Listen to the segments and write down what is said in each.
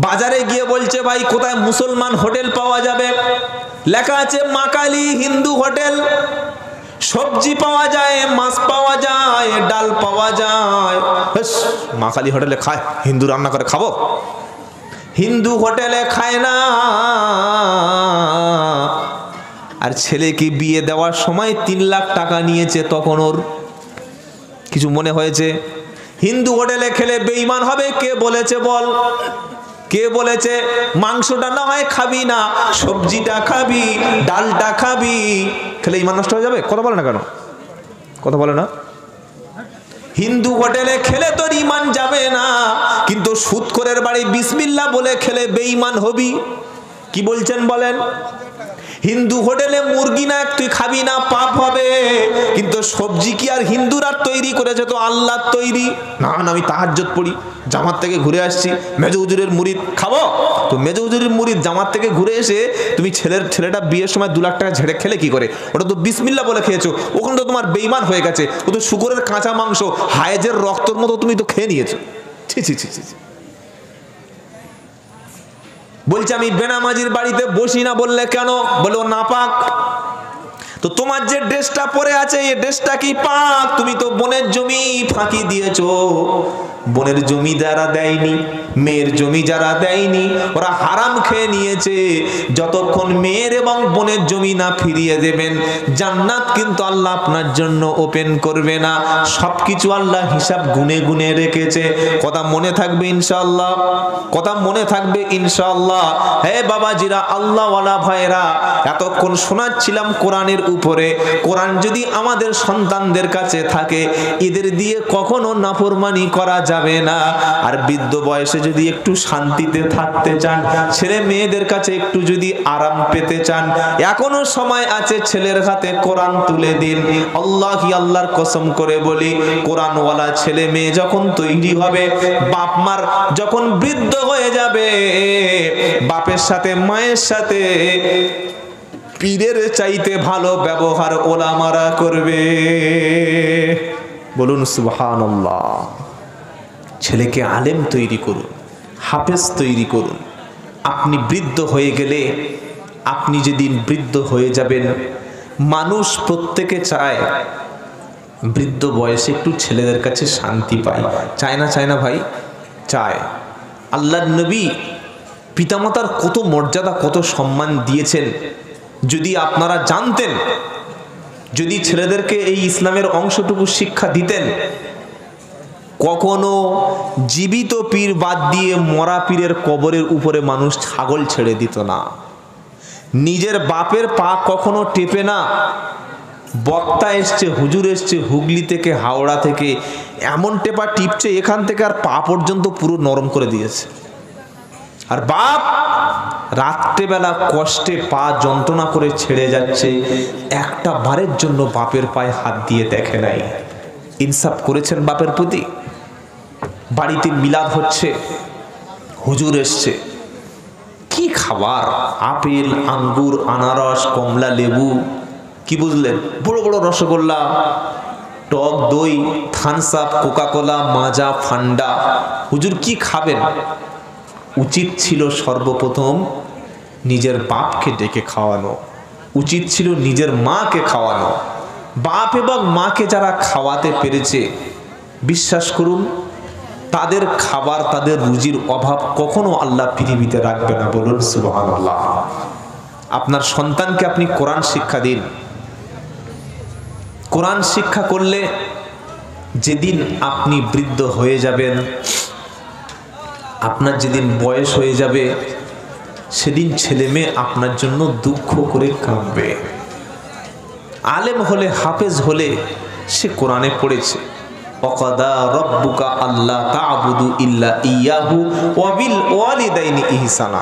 বাজারে গিয়ে বলছে ভাই কোথায় মুসলমান হোটেল পাওয়া যাবে, লেখা আছে মা কালী হিন্দু হোটেল, সবজি পাওয়া যায়, মাছ পাওয়া যায়, ডাল পাওয়া যায়। মা কালী হোটেলে খায়, হিন্দু রান্না করে খাবো? হিন্দু হোটেলে খায় না। আর ছেলেকে বিয়ে দেওয়ার সময় 3 লাখ টাকা নিয়েছে, তখন ওর কিছু মনে হয়েছে? হিন্দু হোটেলে খেলে বেঈমান হবে, কে বলেছে বল? কে বলেছে? মাংসটা না হয় খাবি না, সবজিটা খাবি, ডালটা খাবি, খেলে ঈমান নষ্ট হয়ে যাবে? কথা বলে না কেন? কথা বলে না? হিন্দু হোটেলে খেলে তোর ঈমান যাবে না, কিন্তু সুদখোরের বাড়ি বিসমিল্লাহ বলে খেলে বেঈমান হবি। কি বলছেন বলেন? হিন্দু হোটেলে মুরগি না তুই খাবি না, পাপ হবে, কিন্তু সবজি কি আর হিন্দুরা তৈরি করেছে? তো আল্লাহ তৈরি। না না, আমি তাহাজ্জুদ পড়ি, জামাত থেকে ঘুরে আসছি, মেজো হুজুরের মুরিদ, খাবো? তো মেজো হুজুরের মুরিদ জামাত থেকে ঘুরে এসে তুমি ছেলেটা বিয়ের সময় 2 লাখ টাকা ঝেড়ে খেলে কি করে? ওটা তো বিসমিল্লাহ বলে খেয়েছো, ওখানে তো তোমার বেঈমান হয়ে গেছে। ও তো শুকরের কাঁচা মাংস, হায়েজের রক্তর মতো তুমি তো খেয়ে নিয়েছো। ছি ছি ছি ছি। বলছে আমি বেনামাজির বাড়িতে বসি না, বললে কেন? বলে ও নাপাক। তো তোমার যে ড্রেসটা পরে আছে, এই ড্রেসটা কি পাক? তুমি তো বোনের জমি ফাঁকি দিয়েছো। বোনের জমি যারা দেয়নি, মেয়ের জমি যারা দেয়নি, ওরা হারাম খেয়ে নিয়েছে। যতক্ষণ মেয়ের এবং বোনের জমি না ফিরিয়ে দেবেন, জান্নাত কিন্তু আল্লাহ আপনার জন্য ওপেন করবে না। সবকিছু আল্লাহ হিসাব গুনে গুনে রেখেছে। কথা মনে থাকবে ইনশাআল্লাহ? কথা মনে থাকবে ইনশাআল্লাহ? হে বাবাজিরা, আল্লাহওয়ালা ভাইরা, এতক্ষণ শোনাচ্ছিলাম কোরআনের উপরে। কোরআন যদি আমাদের সন্তানদের কাছে থাকে, এদের দিয়ে কখনো নাফরমানি করা যাবে না। আর বৃদ্ধ বয়সে যদি একটু শান্তিতে থাকতে চান, ছেলে মেয়েদের কাছে একটু যদি আরাম পেতে চান, এখনো সময় আছে, ছেলের হাতে কোরআন তুলে দিন। আল্লাহর কসম করে বলি, কোরআনওয়ালা ছেলে মেয়ে যখন তৈরি হবে, বাপ মার যখন বৃদ্ধ হয়ে যাবে, বাপের সাথে মায়ের সাথে পীরের চাইতে ভালো ব্যবহার ওলামারা করবে। বলুন সুবহানাল্লাহ। ছেলেকে আলেম তৈরি করুন, হাফেজ তৈরি করুন। আপনি বৃদ্ধ হয়ে গেলে, আপনি যেদিন বৃদ্ধ হয়ে যাবেন, মানুষ প্রত্যেকে চায় বৃদ্ধ বয়সে একটু ছেলেদের কাছে শান্তি পায়। চায় না? চায় না ভাই? চায়। আল্লাহর নবী পিতামাতার কত মর্যাদা, কত সম্মান দিয়েছেন যদি আপনারা জানতেন, যদি ছেলেদেরকে এই ইসলামের অংশটুকু শিক্ষা দিতেন। কখনো জীবিত পীর বাদ দিয়ে মরা পীরের কবরের উপরে মানুষ ছাগল ছেড়ে দিত না। নিজের বাপের পা কখনো টেপে না। বক্তা এসছে, হুজুর এসছে হুগলি থেকে, হাওড়া থেকে, এমন টেপা টিপছে এখান থেকে আর পা পর্যন্ত পুরো নরম করে দিয়েছে। আর বাপ রাত্রেবেলা কষ্টে পা যন্ত্রণা করে ছেড়ে যাচ্ছে, একটা বারের জন্য বাপের পায়ে হাত দিয়ে দেখে নাই। ইনসাফ করেছেন বাপের প্রতি? বাড়িতে মিলাদ হচ্ছে, হুজুর এসছে, কি খাবার, আপেল, আঙ্গুর, আনারস, কমলা, লেবু, কি বুঝলেন, বড় বড় রসগোল্লা, টক দই, থামস আপ, কোকাকোলা, মাজা, ফান্ডা। হুজুর কি খাবেন? উচিত ছিল সর্বপ্রথম নিজের বাপকে ডেকে খাওয়ানো, উচিত ছিল নিজের মাকে খাওয়ানো। বাপ এবং মাকে যারা খাওয়াতে পেরেছে, বিশ্বাস করুন, তাদের খাবার, তাদের রুজির অভাব কখনো আল্লাহ পৃথিবীতে রাখবে না। বলুন সুবহানাল্লাহ। আপনার সন্তানকে আপনি কোরআন শিক্ষা দিন। কোরআন শিক্ষা করলে যেদিন আপনি বৃদ্ধ হয়ে যাবেন, আপনার যেদিন বয়স হয়ে যাবে, সেদিন ছেলে মেয়ে আপনার জন্য দুঃখ করে কাঁদবে। আলেম হলে, হাফেজ হলে, সে কোরআনে পড়েছে, ওয়াকাদা রাব্বুকা আল্লা তা'বুদু ইল্লা ইয়াহু ওয়া বিল ওয়ালিদাইনি ইহসানা।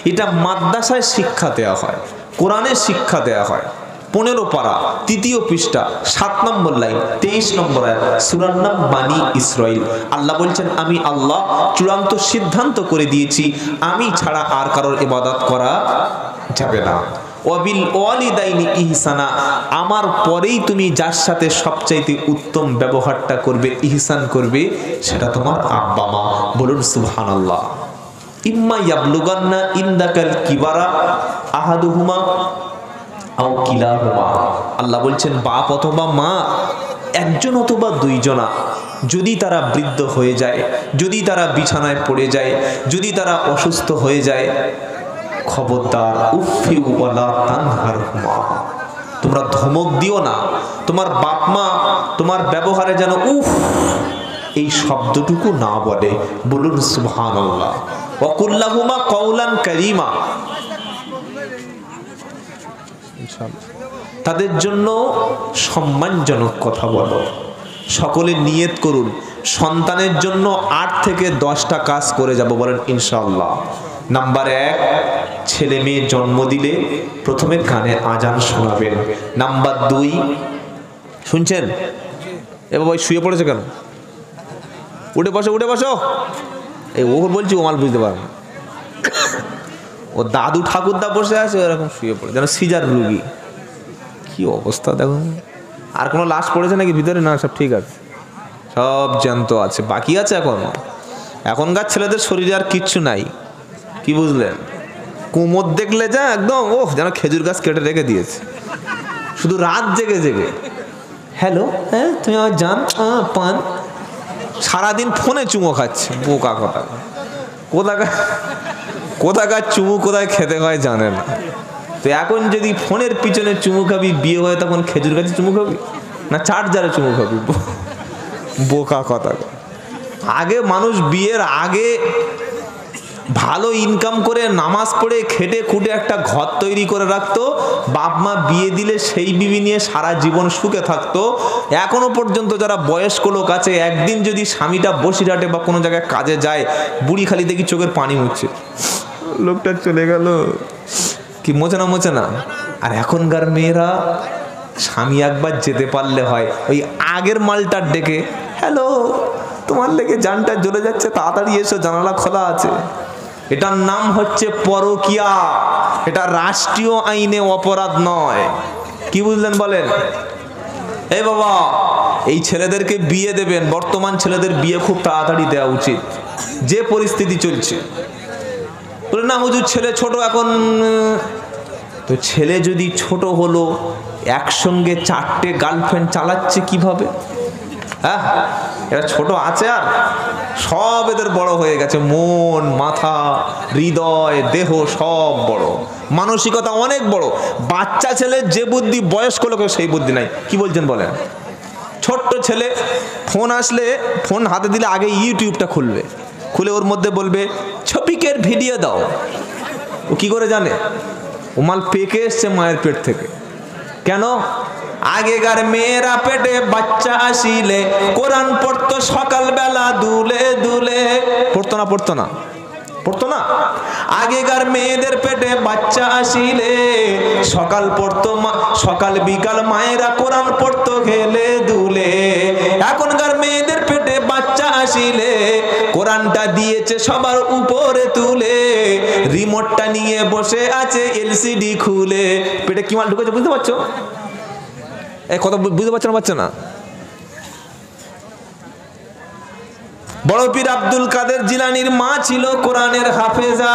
এটা মাদ্রাসায় শিক্ষা দেওয়া হয়, কোরআনে শিক্ষা দেওয়া হয়। 15 পারা, 3য় পৃষ্ঠা, 7 নম্বর লাইন, 23 নম্বর আয়াত, সূরার নাম বানী ইসরাইল। আল্লাহ বলছেন, আমি আল্লাহ চূড়ান্ত সিদ্ধান্ত করে দিয়েছি, আমি ছাড়া আর কারোর ইবাদত করা যাবে না। ওয়াবিল ওয়ালিদাইনি ইহসানা, আমার পরেই তুমি যার সাথে সবচাইতে উত্তম ব্যবহারটা করবে, ইহসান করবে, সেটা তোমার আব্বা মা। বলুন সুবহানাল্লাহ। ইম্মা ইয়াবলুগান্না ইনদাকাল কিবারা আহাদুহুমা আও কিলাহুমা। আল্লাহ বলছেন বাপ অথবা মা, একজন অথবা দুইজনা, যদি তারা বৃদ্ধ হয়ে যায়, যদি তারা বিছানায় পড়ে যায়, যদি তারা অসুস্থ হয়ে যায়, খবরদার উফি ওয়ালা তানহারহুমা, তোমরা ধমক দিও না। তোমার বাপ মা তোমার ব্যবহারে যেন উফ এই শব্দটুকু না বলে। বলুন সুবহানাল্লাহ। ওয়া কুল্লাহুমা কওলান কারীমা, তাদের জন্য সম্মানজনক কথা বলো। সকলে নিয়ত করুন, সন্তানের জন্য 8 থেকে 10টা কাজ করে যাব, বলেন ইনশাআল্লাহ। নাম্বার 1, ছেলে মেয়ে জন্ম দিলে প্রথমে কানে আজান শোনাবেন। নাম্বার 2, শুনছেন? এ বাবা শুয়ে পড়েছে কেন? উঠে বসো, উঠে বসো। এই ও বলছি, ও মাল বুঝতে পারো না। ও দাদু ঠাকুরদা বসে আছে, এরকম শুয়ে পড়ে যেন সিজার রুগী। কি অবস্থা দেখো। আর কোনো লাশ পড়েছে নাকি ভিতরে? না, সব ঠিক আছে, সব জ্যান্ত আছে। বাকি আছে এখনকার ছেলেদের শরীরে আর কিচ্ছু নাই। কি বুঝলেন? কোমর দেখলে যা একদম ওহ যেন খেজুর গাছ কেটে রেখে দিয়েছে, শুধু রাত জেগে জেগে। হ্যালো, হ্যাঁ তুমি আমার জান পান, সারাদিন ফোনে চুমো খাচ্ছে। বোকা কথা, কোথাকার চুমু কোথায় খেতে হয় জানে না। তো এখন যদি ফোনের পিছনে চুমু খাবি, বিয়ে হয় তখন খেজুর গাছে চুমু খাবি না চার্জারে চুমু খাবি? বোকা কথা। আগে মানুষ বিয়ের আগে ভালো ইনকাম করে নামাজ পড়ে খেটে খুঁটে একটা ঘর তৈরি করে রাখতো। বাপ মা বিয়ে দিলে সেই বিবি নিয়ে সারা জীবন সুখে থাকতো। এখনো পর্যন্ত যারা বয়স্ক লোক আছে, একদিন যদি স্বামীটা বসিরহাটে বা কোনো জায়গায় কাজে যায়, বুড়ি খালি দেখি চোখের পানি মুছছে, লোকটা চলে গেল, কি মোছে না। আর এখনকার মেয়েরা স্বামী একবার যেতে পারলে হয়, ওই আগের মালটার ডেকে, হ্যালো তোমার লেগে জানটা জ্বলে যাচ্ছে, তাড়াতাড়ি এসো, জানালা খোলা আছে। এটার নাম হচ্ছে পরকিয়া। এটা রাষ্ট্রীয় আইনে অপরাধ নয়। কি বুঝলেন বলেন? এই বাবা, এই ছেলেদেরকে বিয়ে দেবেন, বর্তমান ছেলেদের বিয়ে খুব তাড়াতাড়ি দেওয়া উচিত, যে পরিস্থিতি চলছে। বলে না হুজুর ছেলে ছোট এখন। তো ছেলে যদি ছোট হলো, একসঙ্গে 4টে গার্লফ্রেন্ড চালাচ্ছে কিভাবে? হ্যাঁ, এরা ছোট আছে আর সব এদের বড় হয়ে গেছে, মন মাথা হৃদয় দেহ সব বড়, মানসিকতা অনেক বড়। বাচ্চা ছেলের যে বুদ্ধি বয়স্ক লোকের সেই বুদ্ধি নাই। কি বলছেন বলেন? ছোট্ট ছেলে ফোন আসলে, ফোন হাতে দিলে আগে ইউটিউবটা খুলবে, খুলে ওর মধ্যে বলবে ছপিকের ভিডিও দাও। ও কি করে জানে? ও মাল পেকে এসছে মায়ের পেট থেকে। কেন? আগেকার মেয়েরা পেটে বাচ্চা আসিলে কোরআন পড়তো সকালবেলা দুলে দুলে। পড়তো না? আগেকার মেয়েদের পেটে বাচ্চা আসিলে সকাল পড়তো, সকাল বিকাল মায়েরা কোরআন পড়তো খেলে দুলে। এখনকার মেয়েদের পেটে বাচ্চা আসিলে কোরআনটা দিয়েছে সবার উপরে তুলে, রিমোটটা নিয়ে বসে আছে এলসিডি খুলে। পেটে কি মাল ঢুকেছে বুঝতে পারছো? কথা বুঝতে পারছো না? বড় পীর আব্দুল কাদের জিলানীর মা ছিল কোরআনের হাফেজা,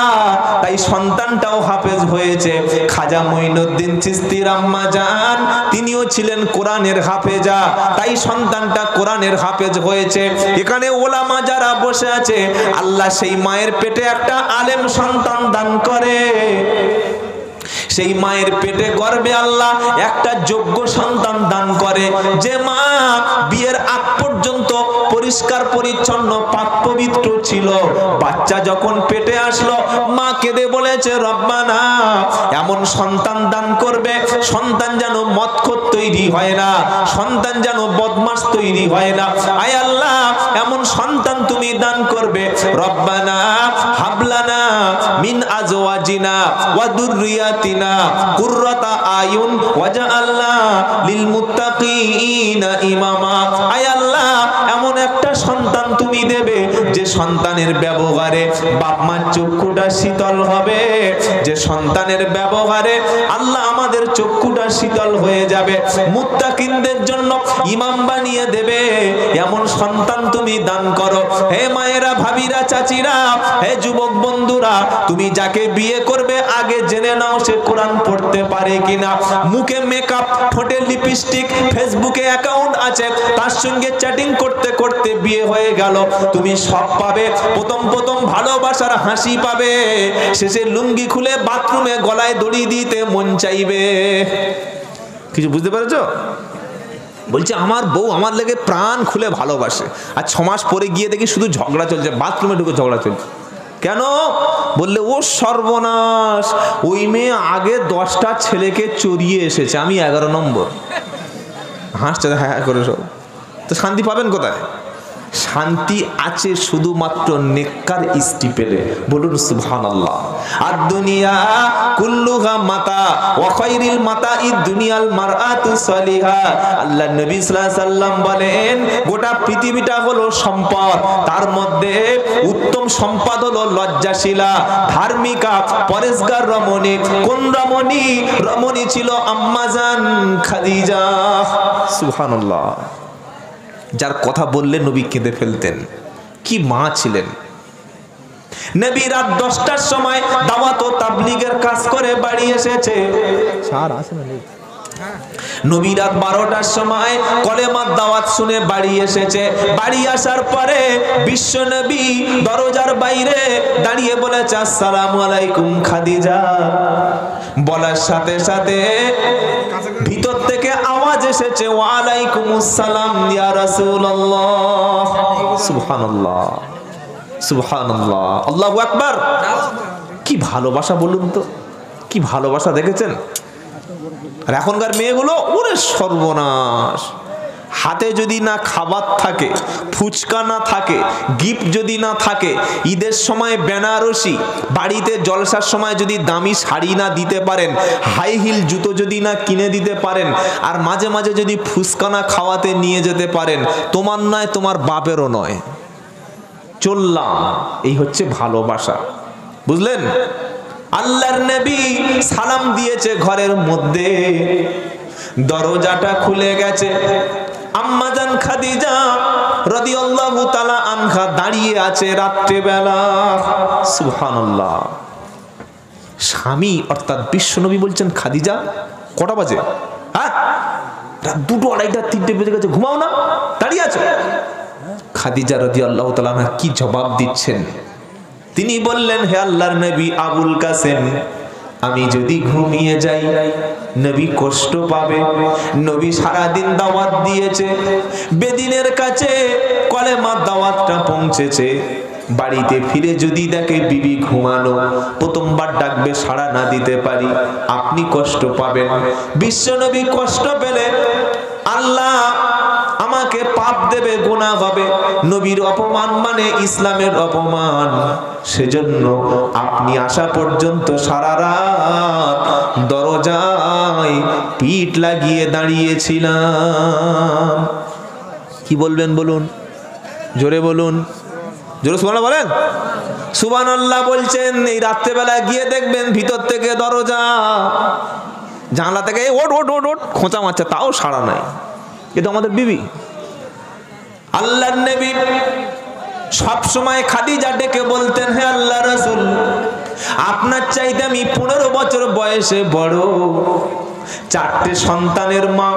তাই সন্তানটাও হাফেজ হয়েছে। খাজা মঈনুদ্দিন চিশতির আম্মা জান, তিনিও ছিলেন কোরআনের হাফেজা, তাই সন্তানটা কোরআনের হাফেজ হয়েছে। এখানে ওলামা যারা বসে আছে, আল্লাহ সেই মায়ের পেটে একটা আলেম সন্তান দান করে। সেই মায়ের পেটে গর্ভে আল্লাহ একটা যোগ্য সন্তান দান করে। যে মা বিয়ের আগ পর্যন্ত পরিষ্কার পরিচ্ছন্ন পাক পবিত্র ছিল, বাচ্চা যখন পেটে আসলো মা কেঁদে বলেছে রব্বানা এমন সন্তান দান করবে, সন্তান যেন মদখোর তৈরি হয় না, সন্তান যেন বদমাশ তৈরি হয় না। আয় আল্লাহ এমন সন্তান তুমি দান করবে। রব্বানা হাবলানা মিন আজওয়াজিনা ওয়া দুররিয়াতিনা কুররাতা আয়ুন ওয়াজআলনা লিল মুত্তাকিনা ইমামা। আয় আল্লাহ এমন একটা সন্তান তুমি দেবে যে সন্তানের ব্যবহারে বাপ মার চক্ষুটা শীতল হবে, যে সন্তানের ব্যবহারে আল্লাহ আমাদের চক্ষুটা শীতল হয়ে যাবে, মুত্তাকিনদের জন্য ইমাম বানিয়ে দেবে, এমন সন্তান তুমি দান করো। হে মায়েরা, ভাবিরা, চাচিরা, হে যুবক বন্ধুরা, তুমি যাকে বিয়ে করবে আগে জেনে নাও সে কোরআন পড়তে পারে কিনা। মুখে মেকআপ, ঠোঁটে লিপস্টিক, ফেসবুকে অ্যাকাউন্ট আছে, তার সঙ্গে চ্যাটিং করতে করতে বিয়ে হয়ে গেল, তুমি সব পাবে। প্রথম প্রথম ভালোবাসার হাসি পাবে, শেষে লুঙ্গি খুলে বাথরুমে গলায় দড়ি দিতে মন চাইবে। কিছু বুঝতে পেরেছো? বলছে আমার বউ আমার লেগে প্রাণ খুলে ভালোবাসে, আর 6 মাস পরে গিয়ে দেখি শুধু ঝগড়া চলছে, বাথরুমে ঢুকে ঝগড়া চলছে। কেন? বললে ও সর্বনাশ, ওই মেয়ে আগে 10টা ছেলেকে চড়িয়ে এসেছে, আমি 11 নম্বর। হাসছে হ্যাঁ করে সব। তো শান্তি পাবেন কোথায়? শান্তি আছে শুধুমাত্র নেককার স্ত্রী পেলে। বলুন সুবহানাল্লাহ। আর দুনিয়া কুল্লুহা মাতা ওয়া খায়রুল মাতাঈদ দুনিয়াল মারআতু সালিহা। আল্লাহর নবী সাল্লাল্লাহু আলাইহি সাল্লাম বলেন, গোটা পৃথিবীটা হলো সম্পদ, তার মধ্যে উত্তম সম্পদ হলো লজ্জাশীলা, ধার্মিকা, পরেশগার রমণী। কোন রমণী? রমণী ছিল আম্মাজান খাদিজা। সুবহানাল্লাহ। যার কথা বললে নবী কেঁদে ফেলতেন। কি মা ছিলেন। নবী রাত 10টার সময় দাওয়াত ও তাবলীগের কাজ করে বাড়ি এসেছে। নবী রাত 12টার সময় কলেমার দাওয়াত শুনে বাড়ি এসেছে। বাড়ি আসার পরে বিশ্ব নবী দরজার বাইরে দাঁড়িয়ে বলেছে, আসসালামু আলাইকুম খাদিজা। বলার সাথে সাথে ভিতর থেকে আওয়াজ এসেছে, ওয়া আলাইকুমুস সালাম ইয়া রাসূলুল্লাহ। সুবহানাল্লাহ, সুবহানাল্লাহ, আল্লাহু আকবার। কি ভালোবাসা বলুন তো, কি ভালোবাসা দেখেছেন? আর এখনকার মেয়েগুলো, ওরে সর্বনাশ। হাতে যদি না খাবার থাকে, ফুচকা না থাকে, গিফট যদি না থাকে, ঈদের সময় বেনারসি, বাড়িতে জলসার সময় যদি দামি শাড়ি না দিতে পারেন, হাই হিল জুতো যদি না কিনে দিতে পারেন, আর মাঝে মাঝে যদি ফুচকা না খাওয়াতে নিয়ে যেতে পারেন, তোমার নয় তোমার বাপেরও নয়, চললাম। এই হচ্ছে ভালোবাসা, বুঝলেন? আল্লাহর নবী সালাম দিয়েছে ঘরের মধ্যে, দরজাটা খুলে গেছে। আম্মাজান খাদিজা রাদিয়াল্লাহু তাআলা আনহা দাঁড়িয়ে আছে রাত্রে বেলা। সুবহানাল্লাহ। স্বামী অর্থাৎ বিশ্বনবী বলছেন, খাদিজা কটা বাজে? হ্যাঁ, রাত 2, 2:30, 3টে বেজে গেছে, ঘুমাও না, দাঁড়িয়ে আছো। খাদিজা রাদিয়াল্লাহু তাআলা আনহা কি জবাব দিচ্ছেন? তিনি বললেন, হে আল্লাহর নবী আবুল কাসেম, আমি যদি ঘুমিয়ে যাই নবী কষ্ট পাবে। নবী সারাদিন দাওয়াত দিয়েছে, বেদিনের কাছে কলেমার দাওয়াতটা পৌঁছেছে। বাড়িতে ফিরে যদি দেখে বিবি ঘুমানো, প্রথমবার ডাকবে সাড়া না দিতে পারি, আপনি কষ্ট পাবেন। বিশ্বনবী কষ্ট পেলে আল্লাহ আমাকে পাপ দেবে, গুনাহ হবে। নবীর অপমান মানে ইসলামের অপমান। সেজন্য আপনি আসা পর্যন্ত সারা রাত দরজায় পিঠ লাগিয়ে দাঁড়িয়েছিলাম। কি বলবেন বলুন, জোরে বলুন, জোরে সুবহানাল্লাহ বলেন। সুবহানাল্লাহ বলছেন। এই রাত্রেবেলা গিয়ে দেখবেন ভিতর থেকে দরজা, জানলা থেকে ওট ওট ওট ওট খোঁচা মারছে, তাও সাড়া নাই। এটা আমাদের বিবি। আল্লাহর নবী সব সময় খাদিজা ডেকে বলতেন, হে আল্লাহর রাসূল, আপনার চাইতে আমি 15 বছর বয়সে বড়, 4টে সন্তানের মা।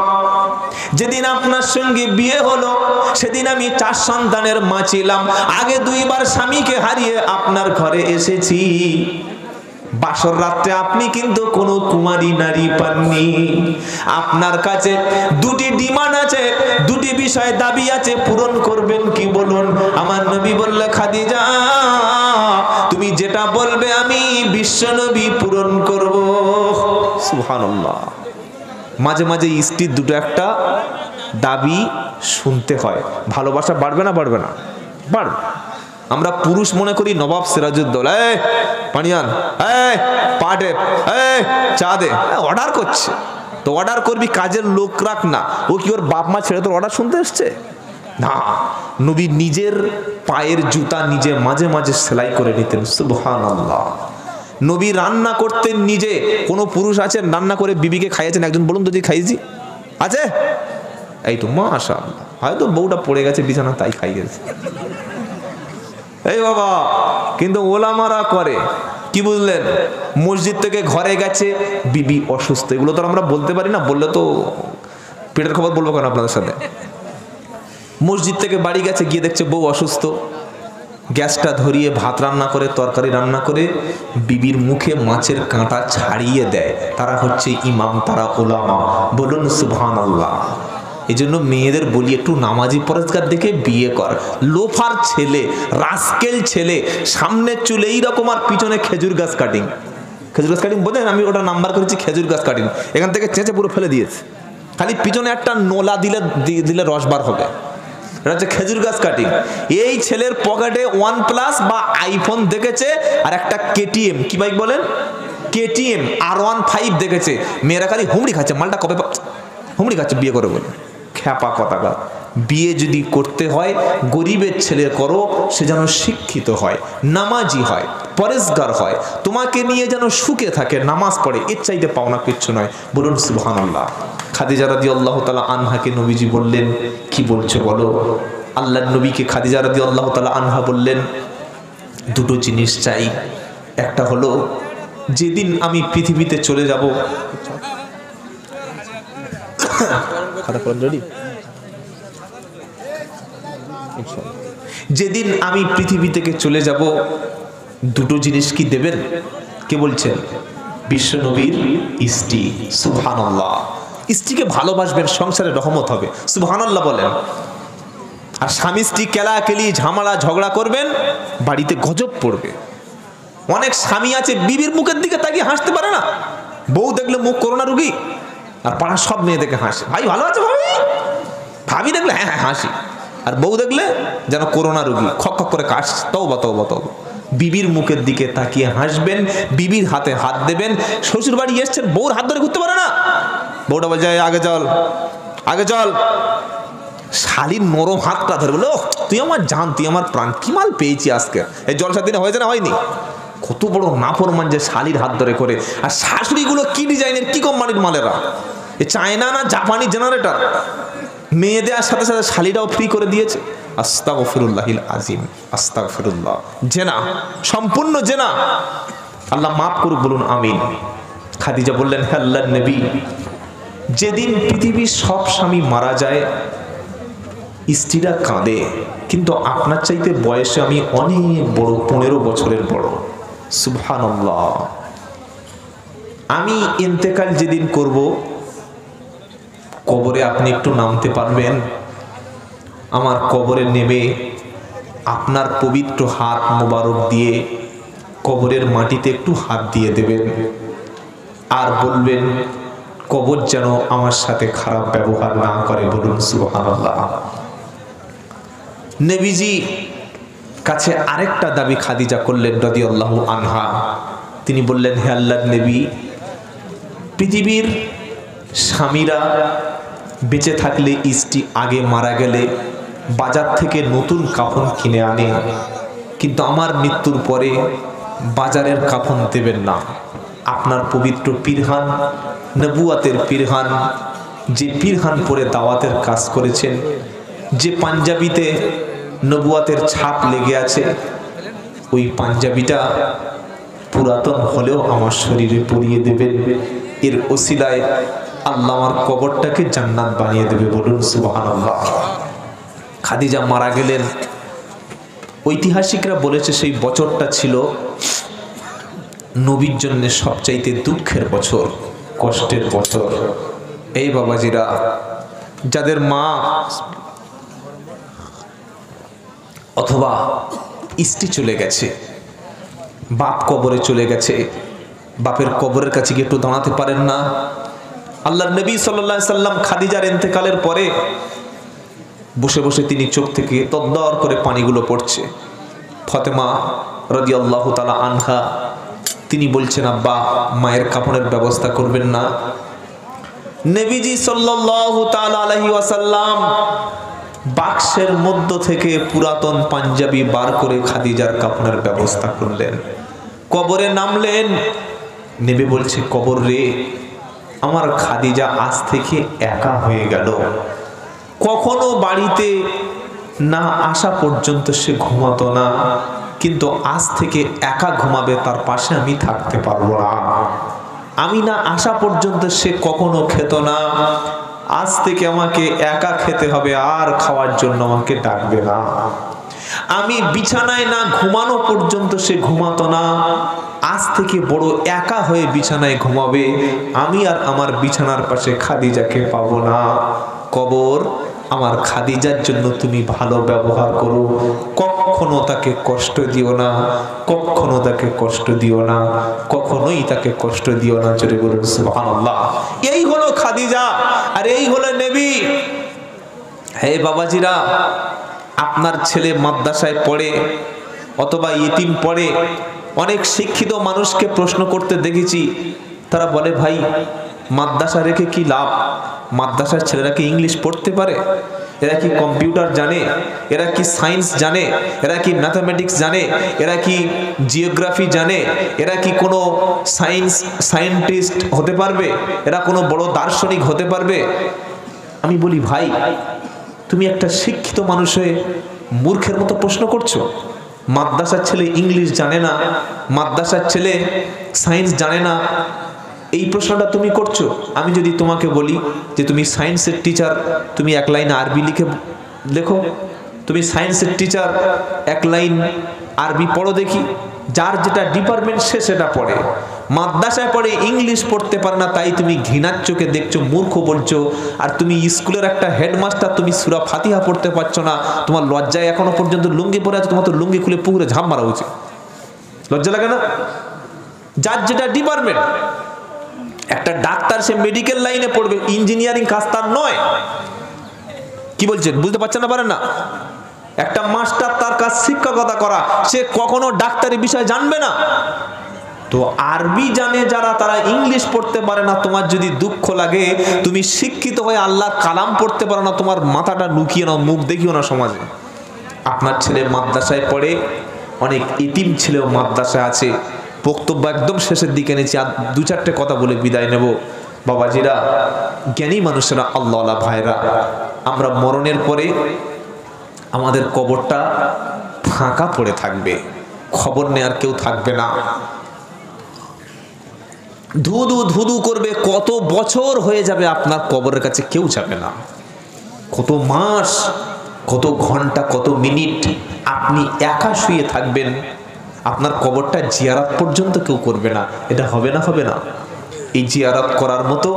যেদিন আপনার সঙ্গে বিয়ে হলো সেদিন আমি 4 সন্তানের মা ছিলাম। আগে 2 বার স্বামীকে হারিয়ে আপনার ঘরে এসেছি। বাসর রাত্রে আপনি কিন্তু কোনো কুমারী নারী পাননি। আপনার কাছে 2টি ডিমান্ড আছে, 2টি বিষয় দাবি আছে, পূরণ করবেন কি বলুন? আমার নবী বললে, খাদিজা তুমি যেটা বলবে আমি বিশ্বনবী পূরণ করব। সুবহানাল্লাহ। মাঝে মাঝে স্ত্রীর 2টো একটা দাবি শুনতে হয়। ভালোবাসা বাড়বে না? বাড়বে না? বাড়বে। আমরা পুরুষ মনে করি নবাব সিরাজউদ্দৌলা, এই পানি আন, এই পাটে, এই চা দে, অর্ডার করছে। তো অর্ডার করবি, কাজের লোক রাখ না। ও কি ওর বাপ মা ছেড়ে তোর অর্ডার শুনতে এসছে? না, নবী নিজের পায়ের জুতা নিজে মাঝে মাঝে সেলাই করে নিতেন। সুবহানাল্লাহ। নবী রান্না করতেন নিজে। কোনো পুরুষ আছেন রান্না করে বিবিকে খাইয়েছেন? একজন বলুন তো যে খাইয়েছি আছে? এই তো মাশাআল্লাহ, হয়তো বউটা পড়ে গেছে বিছানা তাই খাইয়েছে। এই বাবা, কিন্তু ওলামারা করে কি বুঝলেন? মসজিদ থেকে ঘরে গেছে, বিবি অসুস্থ, এগুলো তো আমরা বলতে পারি না, বললে তো পেটের খবর বলবো কেন আপনাদের সাথে। মসজিদ থেকে বাড়ি গেছে, গিয়ে দেখছে বউ অসুস্থ, গ্যাসটা ধরিয়ে ভাত রান্না করে, তরকারি রান্না করে বিবির মুখে মাছের কাঁটা ছাড়িয়ে দেয়। তারা হচ্ছে ইমাম, তারা ওলামা, বলুন সুবহানাল্লাহ। এই জন্য মেয়েদের বলি একটু নামাজি পরেজগার দেখে বিয়ে কর। লোফার ছেলে, রাস্কেল ছেলে, সামনে চুলে এইরকম আর পিছনে খেজুর গাছ কাটিং। খেজুর গাছ কাটিং বোঝেন? আমি ওটা নাম্বার করেছি খেজুর গাছ কাটিং। এখান থেকে চেঁচে পুরো ফেলে দিয়েছে, খালি পিছনে একটা নোলা দিলে রস বার হবে। এটা হচ্ছে খেজুর গাছ কাটিং। এই ছেলের পকেটে OnePlus বা আইফোন দেখেছে, আর একটা KTM, কি বাইক বলেন, KTM R15 দেখেছে। মেয়েরা খালি হুমড়ি খাচ্ছে, মালটা কবে হুমড়ি খাচ্ছে বিয়ে করে বলে। খ্যাপা কথাটা। বিয়ে যদি করতে হয় গরিবের ছেলে করো, সে যেন শিক্ষিত হয়, নামাজি হয়, পরেজগার হয়, তোমাকে নিয়ে যেন সুখে থাকে, নামাজ পড়ে, এর চাইতে পাওনা কিচ্ছু নয়। বলুন সুবহানাল্লাহ। খাদিজা রাদিয়াল্লাহু তাআলা আনহাকে নবীজি বললেন, কি বলছো বলো? আল্লাহর নবীকে খাদিজা রাদিয়াল্লাহু তাআলা আনহা বললেন, দুটো জিনিস চাই। একটা হলো যেদিন আমি পৃথিবীতে চলে যাব, যেদিন আমি পৃথিবী থেকে চলে যাব, দুটো জিনিস কি দেবেন? কে বলছেন? বিশ্বনবীর স্ত্রী। সুবহানাল্লাহ। স্ত্রীকে ভালোবাসবেন, সংসারে রহমত হবে। সুবহানাল্লাহ বলেন। আর স্বামী স্ত্রী কেলাকেলি ঝামেলা ঝগড়া করবেন, বাড়িতে গজব পড়বে। অনেক স্বামী আছে বিবির মুখের দিকে তাকিয়ে হাসতে পারে না। বউ দেখলে মুখ করোনা রুগী, আর পাড়ার সব মেয়ে দেখে হাসে, ভাই ভালো আছে ভাবি, ভাবি দেখলে হ্যাঁ হ্যাঁ হাসি, আর বউ দেখলে যেন করোনা রুগী, খক খক করে কাশ। তওবা তওবা তওবা। বিবির মুখের দিকে তাকিয়ে হাসবেন, বিবির হাতে হাত দেবেন। শ্বশুর বাড়ি এসছেন, বউর হাত ধরে ঘুরতে পারে না, বউটা বলছে আগে চল আগে চল, শালির নরম হাতটা ধরে বলো, তুই আমার জান, তুই আমার প্রাণ, কি মাল পেয়েছি আজকে। এই জলসার দিনে হয়েছে না হয়নি? কত বড় নাফরমান যে শালির হাত ধরে করে। আর শাশুড়িগুলো কি ডিজাইনের, কি কোম্পানির মালেরা, এ চায়না না জাপানি জেনারেটর। মেয়ে দেওয়ার সাথে সাথে শালিরাও ফ্রি করে দিয়েছে। আস্তাগফিরুল্লাহিল আজিম, আস্তাগফিরুল্লাহ। জেনা, সম্পূর্ণ জেনা। আল্লাহ মাফ করুক, বলুন আমিন। খাদিজা বললেন, হে আল্লাহর নবী, যেদিন পৃথিবীর সব স্বামী মারা যায় স্ত্রীরা কাঁদে, কিন্তু আপনার চাইতে বয়সে আমি অনেক বড়, 15 বছরের বড়। সুবহানাল্লাহ। আমি ইন্তেকাল যেদিন করব, কবরে আপনি একটু নামতে পারবেন? আমার কবরে নেমে আপনার পবিত্র হাত মোবারক দিয়ে কবরের মাটিতে একটু হাত দিয়ে দেবেন, আর বলবেন কবর যেন আমার সাথে খারাপ ব্যবহার না করে। বলুন সুবহানাল্লাহ। নবীজি কাছে আরেকটা দাবি খাদিজা করলেন রাদিয়াল্লাহু আনহা। তিনি বললেন, হে আল্লাহর নবী, পৃথিবীর স্বামীরা বেঁচে থাকলে, স্ত্রী আগে মারা গেলে বাজার থেকে নতুন কাফন কিনে আনে, কিন্তু আমার মৃত্যুর পরে বাজারের কাফন দেবেন না। আপনার পবিত্র পিরহান, নবুয়াতের পিরহান, যে পিরহান পরে দাওয়াতের কাজ করেছেন, যে পাঞ্জাবিতে নবুয়াতের ছাপ লেগে আছে, ওই পাঞ্জাবিটা পুরাতন হলেও আমার শরীরে পরিয়ে দেবেন। এর ওসিলায় আল্লাহ আমার কবরটাকে জান্নাত বানিয়ে দেবে। বলুন সুবহানাল্লাহ। খাদিজা মারা গেলেন। ঐতিহাসিকরা বলেছে সেই বছরটা ছিল নবীর জন্য সবচাইতে দুঃখের বছর, কষ্টের বছর। এই বাবাজিরা, যাদের মা অথবা স্ত্রী চলে গেছে, বাপ কবরে চলে গেছে, বাপের কবরের কাছে গিয়ে একটু দাঁড়াতে পারেন না? আল্লাহর নবী সাল্লাল্লাহু আলাইহি সাল্লাম খাদিজার ইন্তেকালের পরে বসে বসে তিনি চোখ থেকে তদ্দর করে পানিগুলো পড়ছে। ফাতেমা রাদিয়াল্লাহু তাআলা আনহা তিনি বলছেন, আব্বা মায়ের কাপড়ের ব্যবস্থা করবেন না? নবীজি সাল্লাল্লাহু তাআলা আলাইহি ওয়াসাল্লাম বাক্সের মধ্য থেকে পুরাতন পাঞ্জাবি বার করে খাদিজার কাপড়ের ব্যবস্থা করলেন। কবরে নামলেন, নেবে বলছে, কবর রে, আমার খাদিজা আজ থেকে একা হয়ে গেল। কখনো বাড়িতে না আসা পর্যন্ত সে ঘুমাতো না, কিন্তু আজ থেকে একা ঘুমাবে, তার পাশে আমি থাকতে পারবো না। আমি না আসা পর্যন্ত সে কখনো খেত না, আজ থেকে আমাকে একা খেতে হবে, আর খাওয়ার জন্য আমাকে ডাকবে না। আমি বিছানায় না ঘুমানো পর্যন্ত সে ঘুমাতো না, আজ থেকে বড় একা হয়ে বিছানায় ঘুমাবে, আমি আর আমার বিছানার পাশে খাদিজাকে পাবো না। কবর, আমার খাদিজার জন্য তুমি ভালো ব্যবহার করো, কখনো তাকে কষ্ট দিও না, কখনো তাকে কষ্ট দিও না, কখনোই তাকে কষ্ট দিও না। জোরে বলুন সুবহানাল্লাহ। এই হলো খাদিজা, আর এই হলো নবী। হে বাবাজিরা, আপনার ছেলে মাদ্রাসায় পড়ে অথবা ইতিম পড়ে, অনেক শিক্ষিত মানুষকে প্রশ্ন করতে দেখেছি, তারা বলে, ভাই মাদ্রাসা রেখে কি লাভ? মাদ্রাসার ছেলেরা কি ইংলিশ পড়তে পারে? এরা কি কম্পিউটার জানে? এরা কি সায়েন্স জানে? এরা কি ম্যাথামেটিক্স জানে? এরা কি জিওগ্রাফি জানে? এরা কি কোনো সায়েন্টিস্ট হতে পারবে? এরা কোনো বড় দার্শনিক হতে পারবে? আমি বলি, ভাই তুমি একটা শিক্ষিত মানুষ হয়ে মূর্খের মতো প্রশ্ন করছো। মাদ্রাসার ছেলে ইংলিশ জানে না, মাদ্রাসার ছেলে সায়েন্স জানে না, এই প্রশ্নটা তুমি করছো। আমি যদি তোমাকে বলি যে তুমি সায়েন্সের টিচার, তুমি এক লাইন আরবি লিখে লেখো। তুমি সায়েন্সের টিচার, এক লাইন আরবি পড়ো দেখি। যার যেটা ডিপার্টমেন্ট সে সেটা পড়ে। মাদ্রাসায় পড়ে ইংলিশ পড়তে পারে না, তাই তুমি ঘৃণার চোখে দেখছো, মূর্খ বলছো। আর তুমি স্কুলের একটা হেডমাস্টার, তুমি সূরা ফাতিহা পড়তে পারছো না, তোমার লজ্জায় এখনো পর্যন্ত লুঙ্গি পরে আছে, তোমার তো লুঙ্গি খুলে পুকুরে ঝাঁপ মারা উচিত। লজ্জা লাগে না? যার যেটা ডিপার্টমেন্ট। একটা ডাক্তার, সে মেডিকেল লাইনে পড়বে, ইঞ্জিনিয়ারিং কাজ তার নয়। কি বলছেন, বুঝতে পারছেন না? পারেন না? একটা মাস্টার, তার কাজ শিক্ষকতা করা, সে কখনো ডাক্তারি বিষয় জানবে না। তো আরবি জানে যারা, তারা ইংলিশ পড়তে পারে না। তোমার যদি দুঃখ লাগে, তুমি শিক্ষিত হয়ে আল্লাহর কালাম পড়তে পারো না, তোমার মাথাটা লুকিয়ে নাও, মুখ দেখিও না সমাজে। আপনার ছেলে মাদ্রাসায় পড়ে, অনেক ইতিম ছেলেও মাদ্রাসায় আছে। বক্তব্য একদম শেষের দিকে নিয়েছি, আর দু চারটে কথা বলে বিদায় নেব। বাবাজিরা, জ্ঞানী মানুষেরা, আল্লাহওয়ালা ভাইরা, আমরা মরণের পরে আমাদের কবরটা ফাঁকা পড়ে থাকবে, খবর নেয়ার কেউ থাকবে না। ধুধু ধুধু করবে, কত বছর হয়ে যাবে আপনার কবরের কাছে কেউ যাবে না। কত মাস, কত ঘন্টা, কত মিনিট আপনি একা শুয়ে থাকবেন, আপনার কবরটা জিয়ারত পর্যন্ত কেউ করবে না। এটা হবে না? হবে না? এই জিয়ারত করার মতো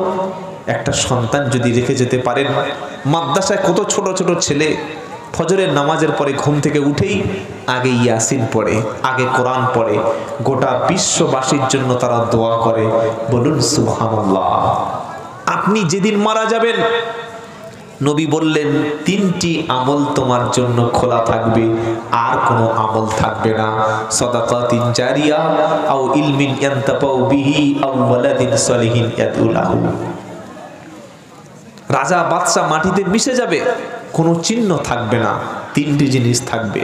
একটা সন্তান যদি রেখে যেতে পারেন। মাদ্রাসায় কত ছোট ছোট ছেলে ফজরের নামাজের পরে ঘুম থেকে উঠেই আগে ইয়াসিন পড়ে, আগে কোরআন পড়ে, গোটা বিশ্ববাসীর জন্য তারা দোয়া করে। বলুন সুবহানাল্লাহ। আপনি যেদিন মারা যাবেন, নবী বললেন, তিনটি আমল তোমার জন্য খোলা থাকবে, আর কোনো আমল থাকবে না। সাদাকাতিন জারিয়া, আও ইলমিন ইয়ানতাফাউ বিহি, আও ওয়ালাদিন সালিহিন ইয়াদউ লাহু। রাজা বাদশা মাটিতে মিশে যাবে, কোনো চিহ্ন থাকবে না, তিনটি জিনিস থাকবে,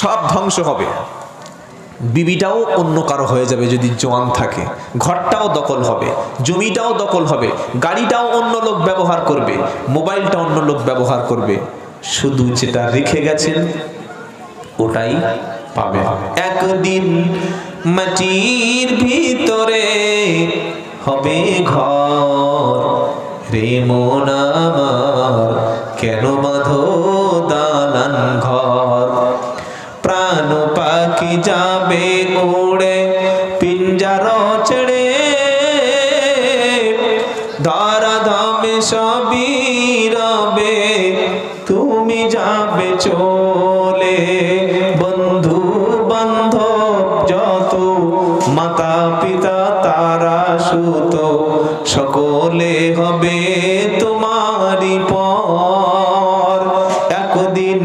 সব ধ্বংস হবে। বিবিটাও অন্য কারো হয়ে যাবে যদি জওয়ান থাকে, ঘরটাও দখল হবে, জমিটাও দখল হবে, গাড়িটাও অন্য লোক ব্যবহার করবে, মোবাইলটা অন্য লোক ব্যবহার করবে, শুধু যেটা রেখে গেছেন ওটাই পাবে। একদিন মাটির ভিতরে হবে ঘর, রে মন আমার কেন বাঁধো দালান ঘর। প্রাণ পাখি যাবে উড়ে পিঞ্জার ছেড়ে, ধরা ধামে সবই রবে, তুমি যাবে চলে। বন্ধু বান্ধব যত, মাতা পিতা তারা সুত, সকলে হবে তোমারই পর। একদিন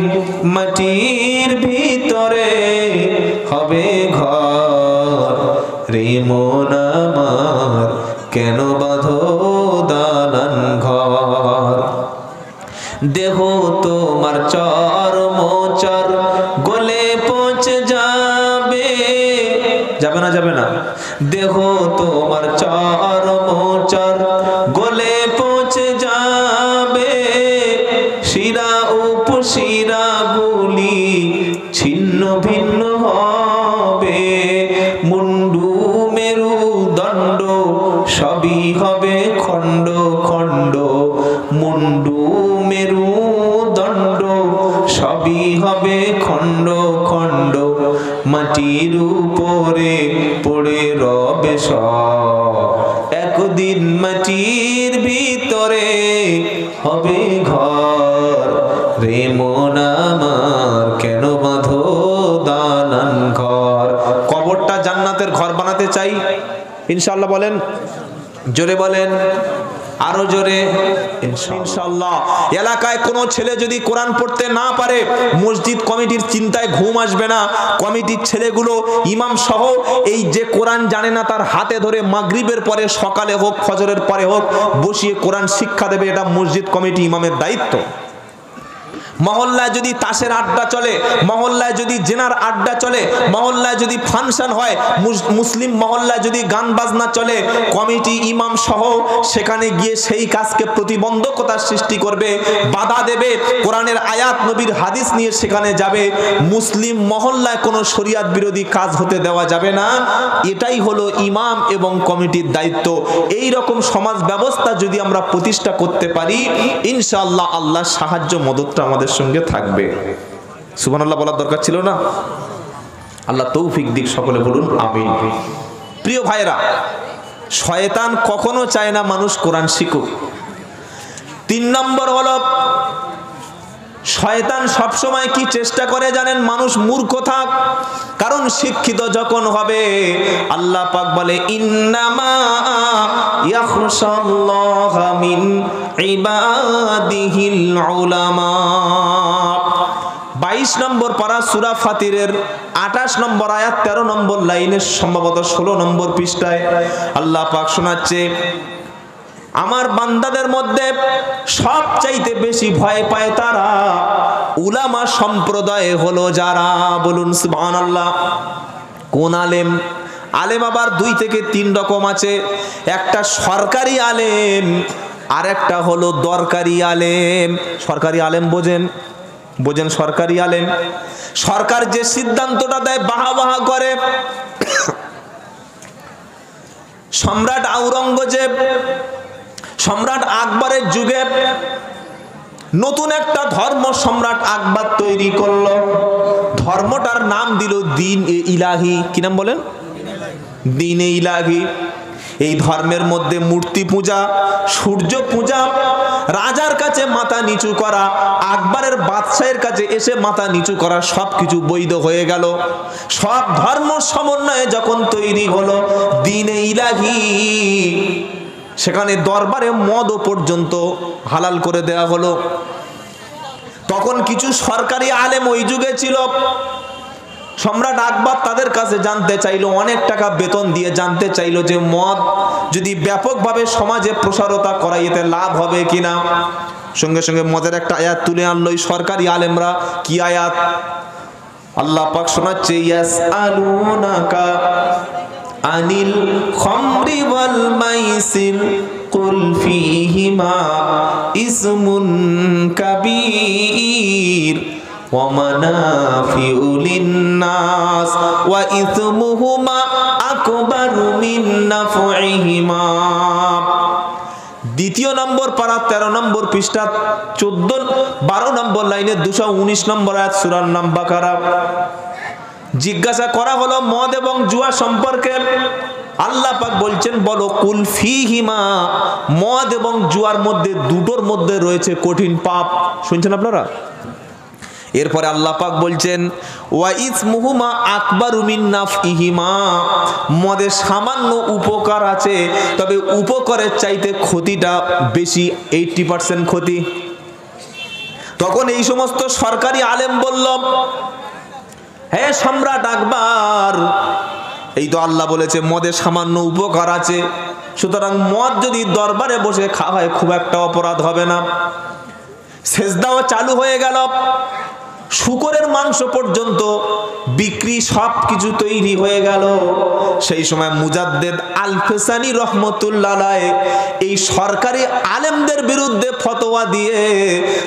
মাটির ভিতরে হবে ঘর, রে মন আমার কেন বাঁধো দালান ঘর। দেহ তোমার চর্ম চর গলে পচে যাবে, যাবে না যাবে না? দেহ তোমার চরমচর গলে পচে যাবে, শিরা উপশিরা গুলি ছিন্ন ভিন্ন হবে, মুন্ডু মেরু দণ্ড সবই হবে খণ্ড খণ্ড, মুন্ডু মেরু দণ্ড সবই হবে খণ্ড খণ্ড, মাটির উপরে পড়ে রবে সব, একদিন মাটির ভিতরে হবে ঘর, রে মন আমার কেন বাঁধো দালান ঘর। কবরটা জান্নাতের ঘর বানাতে চাই ইনশাআল্লাহ, বলেন জোরে বলেন, আরো জোরে ইনশাআল্লাহ। এলাকায় কোনো ছেলে যদি কোরআন পড়তে না পারে, মসজিদ কমিটির চিন্তায় ঘুম আসবে না। কমিটির ছেলেগুলো ইমাম সহ এই যে কোরআন জানে না তার হাতে ধরে মাগরিবের পরে, সকালে হোক ফজরের পরে হোক, বসিয়ে কোরআন শিক্ষা দেবে। এটা মসজিদ কমিটি ইমামের দায়িত্ব। মহল্লায় যদি তাসের আড্ডা চলে, মহল্লায় যদি জেনার আড্ডা চলে, মহল্লায় যদি ফাংশন হয়, মুসলিম মহল্লায় যদি গান বাজনা চলে, কমিটি ইমাম সহ সেখানে গিয়ে সেই কাজকে প্রতিবন্ধকতার সৃষ্টি করবে, বাধা দেবে, কোরআনের আয়াত নবীর হাদিস নিয়ে সেখানে যাবে। মুসলিম মহল্লায় কোনো শরিয়াত বিরোধী কাজ হতে দেওয়া যাবে না। এটাই হলো ইমাম এবং কমিটির দায়িত্ব। এই রকম সমাজ ব্যবস্থা যদি আমরা প্রতিষ্ঠা করতে পারি, ইনশাআল্লাহ আল্লাহর সাহায্য মদতটা আমাদের সঙ্গে থাকবে। সুবহানাল্লাহ বলার দরকার ছিল না? আল্লাহ তৌফিক দিক, সকলে বলুন আমিন। প্রিয় ভাইরা, শয়তান কখনো চায় না মানুষ কোরআন শিখুক। 3 নম্বর হলো, শয়তান সবসময় কি চেষ্টা করে জানেন? মানুষ মূর্খ থাক। কারণ শিক্ষিত যখন হবে, আল্লাহ পাক বলে ইন্নামা ইয়াখশাল্লাহা মিন ইবাদিহিল উলামা। 22 নম্বর পারা সূরা ফাতিরের 28 নম্বর আয়াত 13 নম্বর লাইনের সম্ভবত 16 নম্বর পৃষ্ঠায় আল্লাহ পাক শোনাচ্ছে, আমার বান্দাদের মধ্যে সবচাইতে বেশি ভয় পায় তারা, উলামা সম্প্রদায় হলো যারা। বলুন সুবহানাল্লাহ। কোন আলেম? আলেম আবার 2 থেকে 3 রকম আছে। একটা সরকারি আলেম, আর একটা হলো দরকারি আলেম। সরকারি আলেম বোঝেন? বোঝেন সরকারি আলেম? সরকার যে সিদ্ধান্তটা দেয় বাহা বাহা করে। সম্রাট আওরঙ্গজেব, সম্রাট আকবরের যুগে নতুন একটা ধর্ম সম্রাট আকবর তৈরি করলো। ধর্মটার নাম দিল দ্বীন এ ইলাহি। কি নাম বলেন? দ্বীন এ ইলাহি। এই ধর্মের মধ্যে মূর্তি পূজা, সূর্য পূজা, রাজার কাছে মাথা নিচু করা, আকবরের বাদশাহের কাছে এসে মাথা নিচু করা, সবকিছু বৈধ হয়ে গেল। সব ধর্ম সমন্বয়ে যখন তৈরি হলো দ্বীন এ ইলাহি, সেখানে দরবারে মদও পর্যন্ত হালাল করে দেয়া হলো। তখন কিছু সরকারি আলেম ওই যুগে ছিল। সম্রাট আকবর তাদের কাছে জানতে চাইলো, অনেক টাকা বেতন দিয়ে জানতে চাইলো যে মদ যদি ব্যাপকভাবে সমাজে প্রসারতা করা, এতে লাভ হবে কিনা। সঙ্গে সঙ্গে মদের একটা আয়াত তুলে আনলো এই সরকারি আলেমরা। কি আয়াত? আল্লাহ পাক শোনাচ্ছে, ইয়াসআলুনাকা আনিল খামরি ওয়াল মাইসির কুল ফীহিমা ইসমুন কাবীর ওয়া মানাফিউ লিন-নাস ওয়া ইসমুহুমা আকবারু মিন নাফইহিমা। 2 নম্বর পারা 13 নম্বর পৃষ্ঠা 12 নম্বর লাইনে 219 নম্বর আয়াত সূরার নাম বাকারা। জিজ্ঞাসা করা হলো মদ এবং জুয়া সম্পর্কে। আল্লাহ পাক বলছেন, বলো কুল ফীহিমা, মদ এবং জুয়ার মধ্যে, দুটোর মধ্যে রয়েছে কঠিন পাপ। শুনছেন আপনারা? এরপরে আল্লাহ পাক বলছেন, ওয়া ইসমুহুমা আকবারু মিন নাফইহিমা, মদের সামান্য উপকার আছে, তবে উপকারের চাইতে ক্ষতিটা বেশি, 80% ক্ষতি। তখন এই সমস্ত সরকারি আলেম বলল, হে সম্রাট আকবর, এই তো আল্লাহ বলেছে মদের সামান্য উপকার আছে, সুতরাং মদ যদি দরবারে বসে খাওয়া হয় খুব একটা অপরাধ হবে না। সেজদাও চালু হয়ে গেল। শুকরের মাংস পর্যন্ত বিক্রি, সব কিছু তৈরি হয়ে গেল। সেই সময় মুজাদ্দেদ আল ফেসানি রহমতুল্লাহ আলাইহি এই সরকারি আলেমদের বিরুদ্ধে ফতোয়া দিয়ে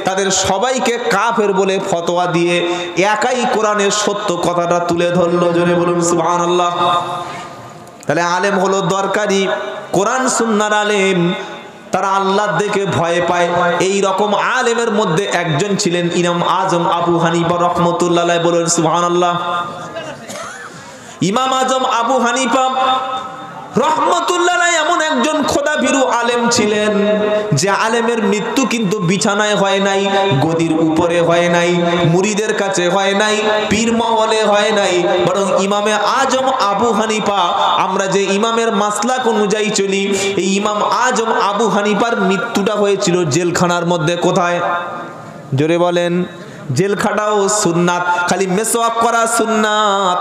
তাদের সবাইকে কাফের বলে ফতোয়া দিয়ে একাই কোরআনের সত্য কথাটা তুলে ধরলো। জোরে বলুন সুবহানাল্লাহ। তাহলে আলেম হলো দরকারি, কোরআন সুন্নাহর আলেম, তারা আল্লাহ দেখে ভয় পায়। এই রকম আলেমের মধ্যে একজন ছিলেন ইমাম আজম আবু হানিফা রহমতুল্লাহ আলাইহি। বলুন সুবহানাল্লাহ। ইমাম আজম আবু হানিফা রহমতুল্লাহ আলাইহি এমন একজন খোদাভীরু আলেম ছিলেন যে আলেমের মৃত্যু কিন্তু বিছানায় হয় নাই, গদির উপরে হয় নাই, মুরিদের কাছে হয় নাই, পীর মহলে হয় নাই, বরং ইমামে আজম আবু হানিফা, আমরা যে ইমামের মাসলাক অনুযায়ী চলি, এই ইমাম আজম আবু হানিফার মৃত্যুটা হয়েছিল জেলখানার মধ্যে। কোথায়? জোরে বলেন। জেল খাটাও সুন্নাত, খালি মেসওয়াক করা সুন্নাত।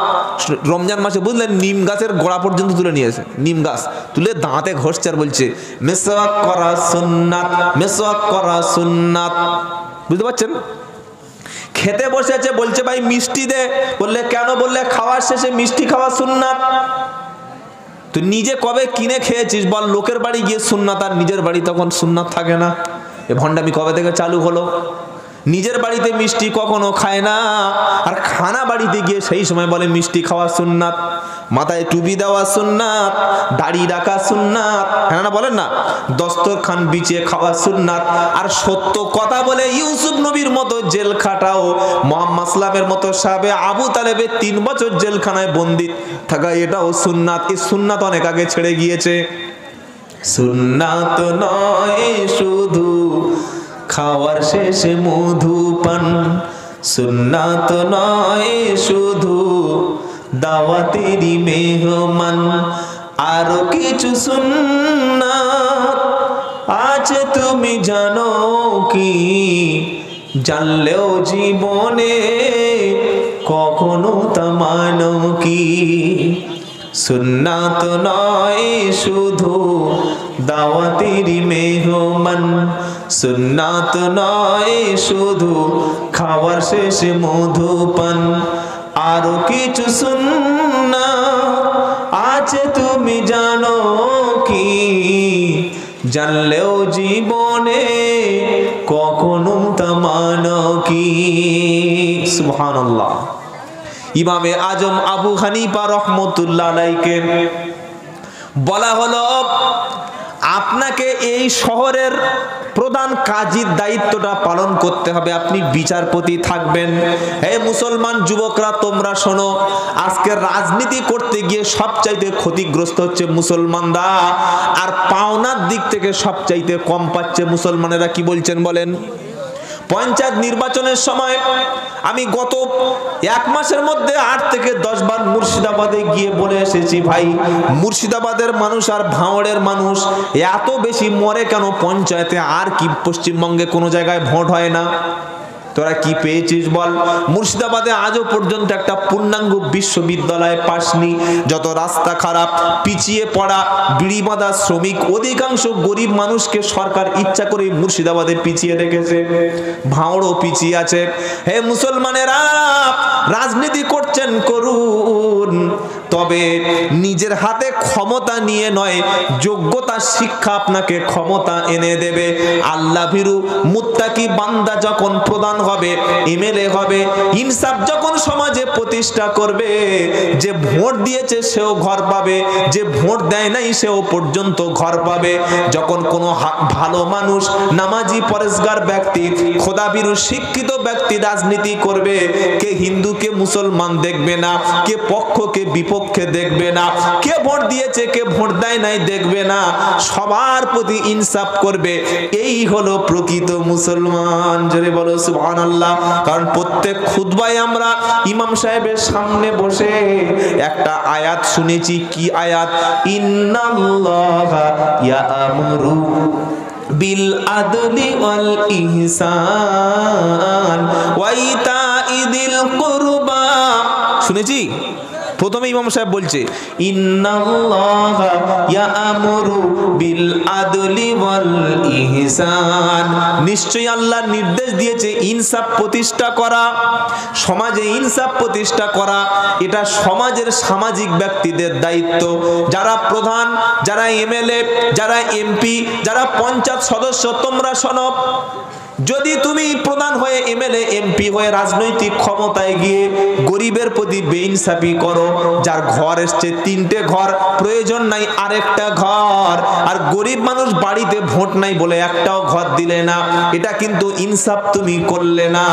রমজান মাসে বুঝলেন নিম গাছের গোড়া পর্যন্ত তুলে নিয়েছে, নিম গাছ তুলে দাঁতে ঘষছে আর বলছে মেসওয়াক করা সুন্নাত, মেসওয়াক করা সুন্নাত। বুঝতে পারছেন? খেতে বসেছে, বলছে ভাই মিষ্টি দে, বললে কেন? বললে খাওয়ার শেষে মিষ্টি খাওয়া সুন্নাত। তুই নিজে কবে কিনে খেয়েছিস বল? লোকের বাড়ি গিয়ে সুন্নাত, আর নিজের বাড়ি তখন সুন্নাত থাকে না। এ ভণ্ডামি কবে থেকে চালু হলো? নিজের বাড়িতে মিষ্টি কখনো খায় না, আর খানা বাড়িতে গিয়ে সেই সময় বলে মিষ্টি খাওয়া সুন্নাত, মাথায় টুপি দেওয়া সুন্নাত, দাড়ি রাখা সুন্নাত, হ্যাঁ না বলেন না, দস্তরখান বিছিয়ে খাওয়া সুন্নাত। আর সত্য কথা বলে ইউসুফ নবীর মতো জেল খাটাও, মুহাম্মদ সাল্লামের মতো সাহাবে আবু তালেবের 3 বছর জেলখানায় বন্দী থাকা, এটাও সুন্নাত। এই সুন্নাত অনেক আগে ছেড়ে গিয়েছে। সুন্নাত নয় শুধু খাওয়ার শেষে মধু পান, সুন্নাত নয় শুধু দাওয়াতেরই মেহমান, আরো কিছু সুন্নাত আছে তুমি জানো কি? জানলেও জীবনে কখনো তা মানো কি? সুন্নাত নয় শুধু দাওয়াতেরই মেহমান, সুন্নাত নয় শুধু খাওয়ার শেষে মধুপান, আরো কিছু সুন্নাত আছে তুমি জানো কি? জানলেও জীবনে কখনো তা মানো কি? সুবহানাল্লাহ। ইমামে আজম আবু হানিফা রহমতুল্লাহ আলাইহিকে বলা হলো আপনাকে এই শহরের প্রধান কাজীর দায়িত্বটা পালন করতে হবে, আপনি বিচারপতি থাকবেন। হে মুসলমান যুবকরা তোমরা শোনো, আজকে রাজনীতি করতে গিয়ে সবচাইতে ক্ষতিগ্রস্ত হচ্ছে মুসলমানরা, আর পাওনার দিক থেকে সবচাইতে কম পাচ্ছে মুসলমানেরা। কি বলছেন বলেন? পঞ্চায়েত নির্বাচনের সময় আমি গত 1 মাসের মধ্যে 8 থেকে 10 বার মুর্শিদাবাদে গিয়ে বলে এসেছি, ভাই মুর্শিদাবাদের মানুষ আর ভাঙড়ের মানুষ এত বেশি মরে কেন পঞ্চায়েতে? আর কি পশ্চিমবঙ্গে কোনো জায়গায় ভোট হয় না? তোরা কি পেয়েছিস বল? মুর্শিদাবাদে আজও পর্যন্ত একটা পূর্ণাঙ্গ বিশ্ববিদ্যালয় পাসনি। যত রাস্তা খারাপ, পিছিয়ে পড়া, বিড়ি বাঁধা শ্রমিক, অধিকাংশ গরিব মানুষকে সরকার ইচ্ছা করে মুর্শিদাবাদে পিছিয়ে রেখেছে। ভাঙড়ও পিছিয়ে আছে। হে মুসলমানেরা, রাজনীতি করছেন করুন, তবে নিজের হাতে ক্ষমতা নিয়ে নয়, যোগ্যতা শিক্ষা আপনাকে ক্ষমতা এনে দেবে। আল্লাহ ভীরু মুত্তাকি বান্দা যখন প্রধান হবে, এমএলএ হবে, ইনসাফ যখন সমাজে প্রতিষ্ঠা করবে, যে ভোট দিয়েছে সেও ঘর পাবে, যে ভোট দেয় নাই সেও পর্যন্ত ঘর পাবে। যখন কোনো ভালো মানুষ, নামাজি পরেশগার ব্যক্তি, খোদাভীরু শিক্ষিত ব্যক্তি রাজনীতি করবে, কে হিন্দু কে মুসলমান দেখবে না, কে পক্ষ কে বিপক্ষে দেখবে না, কে ভোট দিয়েছে কে ভোট দেয় নাই দেখবে না, সবার প্রতি ইনসাফ করবে। এই হলো প্রকৃত মুসলমান। জোরে বলো সুবহানাল্লাহ। কারণ প্রত্যেক খুতবায় আমরা ইমাম সাহেবের সামনে বসে একটা আয়াত শুনেছি। কি আয়াত? ইন্নাল্লাহা ইয়া'মুরু বিল আদলি ওয়াল ইহসান ওয়া ইতাইদিল কুরবা। শুনেছি? প্রথমে ইমাম সাহেব বলছে ইন্নাল্লাহা ইয়া'মুরু বিল আদলি ওয়াল ইহসান, নিশ্চয়ই আল্লাহ নির্দেশ দিয়েছে ইনসাফ প্রতিষ্ঠা করা, সমাজে ইনসাফ প্রতিষ্ঠা করা। এটা সমাজের সামাজিক ব্যক্তিদের দায়িত্ব। যারা প্রধান, যারা এমএলএ, যারা এমপি, যারা পঞ্চায়েত সদস্য, তোমরা শোনো, যদি তুমি প্রধান হয়ে এমএলএ এমপি হয়ে রাজনৈতিক ক্ষমতায় গিয়ে গরিবের প্রতি বেইনসাফি করো, যার ঘর এসছে 3টে ঘর, প্রয়োজন নাই আরেকটা ঘর, আর গরিব মানুষ বাড়িতে ভোট নাই বলে একটাও ঘর দিলে না, এটা কিন্তু ইনসাফ তুমি করলে না।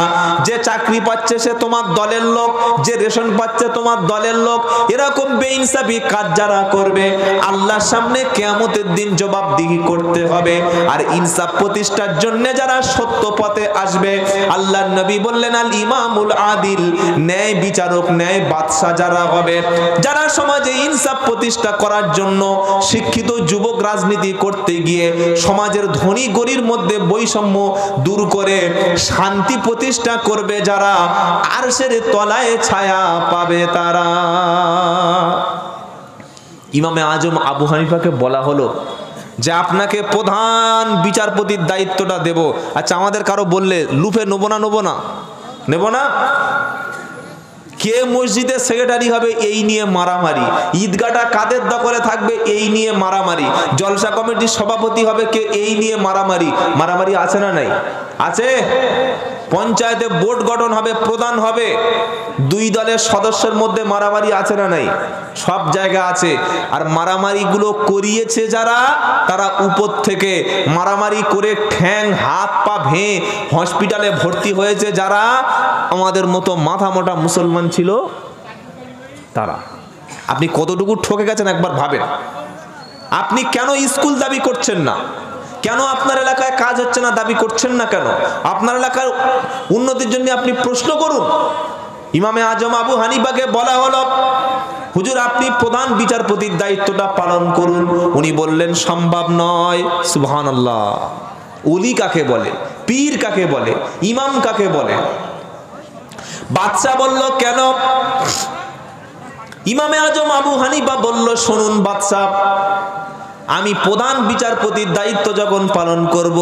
যে চাকরি পাচ্ছে সে তোমার দলের লোক, যে রেশন পাচ্ছে তোমার দলের লোক, এরকম বেইনসাফি কাজ যারা করবে আল্লাহর সামনে কিয়ামতের দিন জবাবদিহি করতে হবে। আর ইনসাফ প্রতিষ্ঠার জন্য যারা সত্য পথে আসবে, আল্লাহর নবী বললেন আল ইমামুল আদিল, ন্যায় বিচারক, ন্যায় বাদশা যারা হবে, যারা সমাজে ইনসাফ প্রতিষ্ঠা করার জন্য শিক্ষিত যুবক রাজনীতি করতে গিয়ে সমাজের ধনী গরিবের মধ্যে বৈষম্য দূর করে শান্তি প্রতিষ্ঠা করবে, যারা আরশের তলায় ছায়া পাবে তারা। ইমামে আজম আবু হানিফাকে বলা হলো যে আপনাকে প্রধান বিচারপতির দায়িত্বটা দেব। আচ্ছা, আমাদের কারো বললে লুফে নেবো না? নেব না? কে মসজিদের সেক্রেটারি হবে এই নিয়ে মারামারি, ঈদগাহটা কাদের দখলে থাকবে এই নিয়ে মারামারি, জলসা কমিটির সভাপতি হবে কে এই নিয়ে মারামারি আছে না নাই? আছে। পঞ্চায়েতে বোর্ড গঠন হবে, প্রধান হবে, 2 দলের সদস্যের মধ্যে মারামারি আছে না নাই? সব জায়গা আছে। আর মারামারি গুলো করিয়েছে যারা, তারা উপর থেকে মারামারি করে ঠ্যাং হাত পা ভেঙে হসপিটালে ভর্তি হয়েছে যারা, আমাদের মতো মাথা মোটা মুসলমান ছিল তারা। আপনি কতটুকু ঠকে গেছেন একবার ভাবেন। আপনি কেন স্কুল দাবি করছেন না? কেন আপনার এলাকায় কাজ হচ্ছে না দাবি করছেন না কেন? আপনার এলাকার উন্নতির জন্য আপনি প্রশ্ন করুন। ইমামে আজম আবু হানিফাকে বলা হলো, হুজুর আপনি প্রধান বিচারপতির দায়িত্বটা পালন করুন। উনি বললেন সম্ভব নয়। সুবহানাল্লাহ। ওলি কাকে বলে? পীর কাকে বলে? ইমাম কাকে বলে? বাদশা বলল কেন? ইমামে আজম আবু হানিফা বলল, শুনুন বাদশা, আমি প্রধান বিচারপতির দায়িত্ব যখন পালন করব,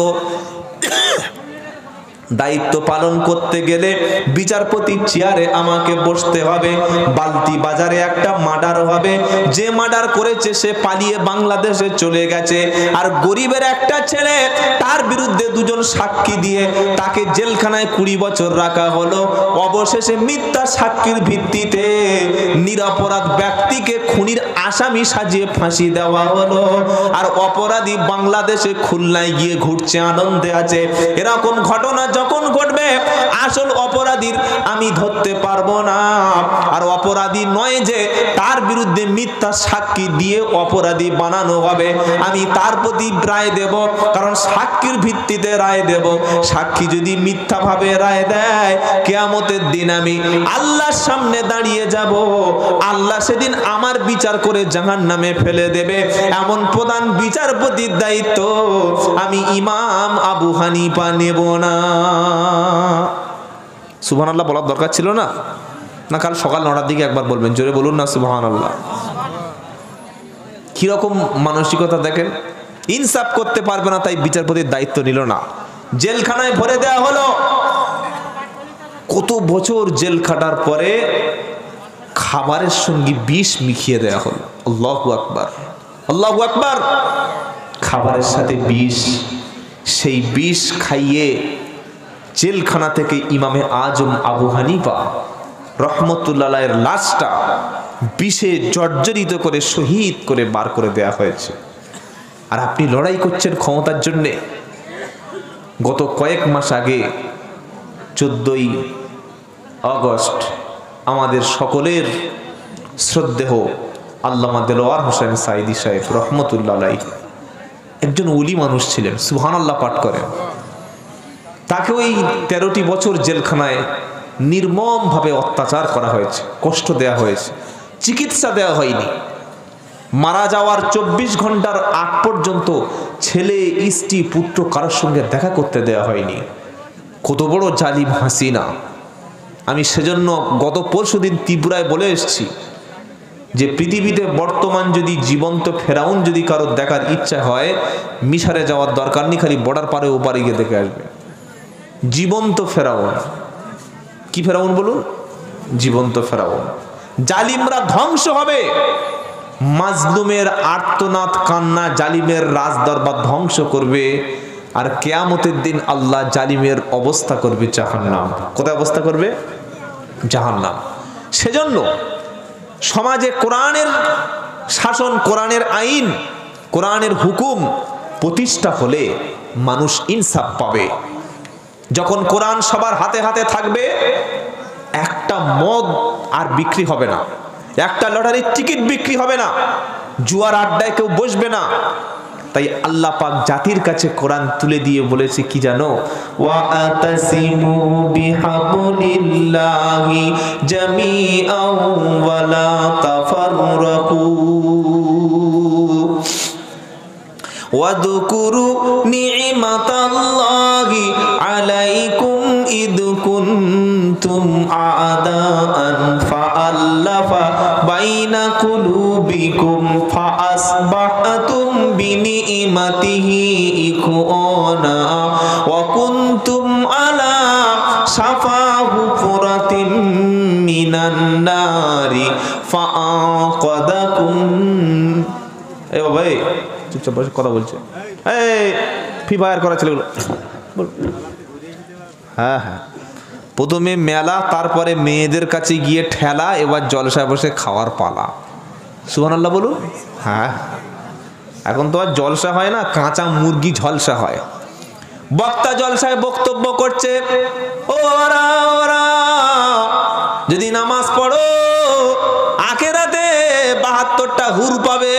দায়িত্ব পালন করতে গেলে বিচারপতির চেয়ারে আমাকে বসতে হবে। বালতি বাজারে একটা মার্ডার হবে, যে মার্ডার করেছে সে পালিয়ে বাংলাদেশে চলে গেছে, আর গরিবের একটা ছেলে, তার বিরুদ্ধে 2 জন সাক্ষী দিয়ে তাকে জেলখানায় 20 বছর রাখা হলো। অবশেষে মিথ্যা সাক্ষীর ভিত্তিতে নিরপরাধ ব্যক্তিকে খুনির আসামি সাজিয়ে ফাঁসি দেওয়া হলো, আর অপরাধী বাংলাদেশে খুলনায় গিয়ে ঘুরছে, আনন্দে আছে। এরকম ঘটনা যখন ঘটবে, আসল অপরাধীর আমি ধরতে পারবো না। আর অপরাধী নয় যে তার বিরুদ্ধে মিথ্যা সাক্ষী দিয়ে অপরাধী বানানো হবে, আমি তার প্রতি রায় দেব, কারণ সাক্ষীর ভিত্তিতে রায় দেব। সাক্ষী যদি মিথ্যা ভাবে রায় দেয়, কিয়ামতের দিন আমি আল্লাহর সামনে দাঁড়িয়ে যাব, আল্লাহ সেদিন আমার বিচার করে জাহান্নামে ফেলে দেবে। এমন প্রধান বিচারপতির দায়িত্ব আমি ইমাম আবু হানিফা নেব না। সুবহানাল্লাহ বলার দরকার ছিল না? না কাল সকাল 9টার দিকে একবার বলবেন, জোরে বলুন না সুবহানাল্লাহ। কিরকম মানসিকতা দেখেন। ইনসাফ করতে পারবে না তাই বিচারপতির দায়িত্ব নিল না, জেলখানায় ভরে দেওয়া হলো। কত বছর জেল খাটার পরে খাবারের সঙ্গে বিষ মিশিয়ে দেওয়া হলো। আল্লাহু আকবার, আল্লাহু আকবার। খাবারের সাথে বিষ, সেই বিষ খাইয়ে জেলখানা থেকে ইমামে আজম আবু হানিফা রহমতুল্লাহ আলাইহির লাশটা বিষে জর্জরিত করে শহীদ করে বার করে দেয়া হয়েছে। আর আপনি লড়াই করছেন ক্ষমতার জন্যে। গত কয়েক মাস আগে 14ই আগস্ট আমাদের সকলের শ্রদ্ধেয় আল্লামা দেলোয়ার হোসেন সাইদি সাহেব রহমতুল্লাহ আলাইহি একজন ওলি মানুষ ছিলেন, সুবহানাল্লাহ পাঠ করেন। তাকে ওই 13টি বছর জেলখানায় নির্মমভাবে অত্যাচার করা হয়েছে, কষ্ট দেয়া হয়েছে, চিকিৎসা দেওয়া হয়নি। মারা যাওয়ার 24 ঘন্টার আগ পর্যন্ত ছেলে স্ত্রী পুত্র কারোর সঙ্গে দেখা করতে দেয়া হয়নি। কত বড় জালিম হাসিনা। আমি সেজন্য গত পরশুদিন ত্রিপুরায় বলে এসেছি, যে পৃথিবীতে বর্তমান যদি জীবন্ত ফেরাউন যদি কারোর দেখার ইচ্ছা হয়, মিশরে যাওয়ার দরকার নেই, খালি বর্ডার পারে ওপারে গিয়ে দেখে আসবে। জীবন্ত ফেরাউন। কি ফেরাউন বলুন? জীবন্ত ফেরাউন। জালিমরা ধ্বংস হবে, মাজলুমের আর্তনাদ কান্না জালিমের রাজ দরবার ধ্বংস করবে। আর কিয়ামতের দিন আল্লাহ জালিমের অবস্থা করবে জাহান্নাম। কোথায় অবস্থা করবে? জাহান্নাম। সেজন্য সমাজে কোরআনের শাসন, কোরআনের আইন, কোরআনের হুকুম প্রতিষ্ঠা হলে মানুষ ইনসাফ পাবে। যখন কোরআন সবার হাতে হাতে থাকবে, একটা মদ আর বিক্রি হবে না, একটা লটারির টিকিট বিক্রি হবে না, জুয়ার আড্ডায় কেউ বসবে না। তাই আল্লাহ পাক জাতির কাছে কোরআন তুলে দিয়ে বলেছে কি জানো? ওয়াতাসিমু বিহাবলিল্লাহি জামিআন ওয়া লা তাফাররাকু ওয়াযকুরু নি'মাতাল্লাহি আলাইকুম ইদ কুনতুম আ'দাআন ফাআল্লাফা বাইনা কুলুবিকুম ফাআসবাহতুম বিনি'মাতিহি ইখওয়ানা ওয়া কুনতুম আলা শাফা হুফরাতিন মিনান নারি ফাআকাদাকুম। এ বাবা, চুপচাপ বসে কথা বলছে। এই ফ্রি ফায়ার করা ছেলেগুলো বল। হ্যাঁ হ্যাঁ, প্রথমে মেলা, তারপরে মেয়েদের কাছে গিয়ে ঠেলা, এবার জলসায় বসে খাওয়ার পালা। সুবহানাল্লাহ বলুন। হ্যাঁ, এখন তো আর জলসা হয় না, কাঁচা মুরগি ঝলসা হয়। বক্তা জলসায় বক্তব্য করছে, ওরা ওরা যদি নামাজ পড়ো আখেরাতে 72টা হুর পাবে।